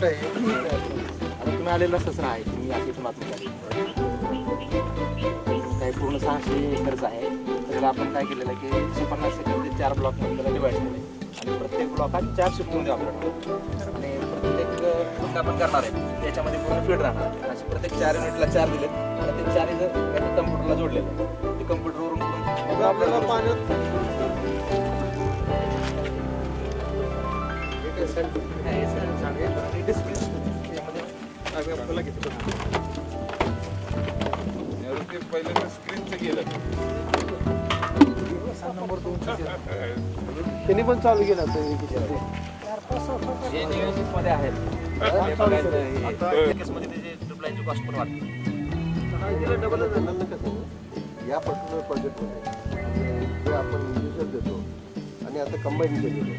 कुठे आहे? आता तुम्ही आलेला रस्ताच आहे तुम्ही अशी इथून आतमध्ये आले. काही पूर्ण 600 एकरच आहे. त्याला आपण काय केलेलं आहे की 150 एकर ते 4 ब्लॉकमध्ये त्याला डिवाइड केलं आहे आणि प्रत्येक ब्लॉक हा 4 शिफ्टमध्ये वापरणार आणि प्रत्येक ब्लॉक आपण करणार आहे त्याच्यामध्ये पूर्ण फीड राहणार. असे प्रत्येक 4 युनिटला 4 दिले आणि ते 4 इथं कम्प्युटरला जोडलेलं आहे. ते कम्प्युटरवरून मग आपल्याला पाण्यात आपल्याला किती पहिल्यांदा स्क्रीनचं गेलं. त्यांनी पण चालू केलं हे नियोजित मध्ये आहेत. केसमध्ये त्याची ट्यूबलाईनची कॉस्ट पण वाढते. डबल या पर्टिक्युलर प्रोजेक्टमध्ये जे आपण युजर देतो आणि आता कंबाईन केलेलं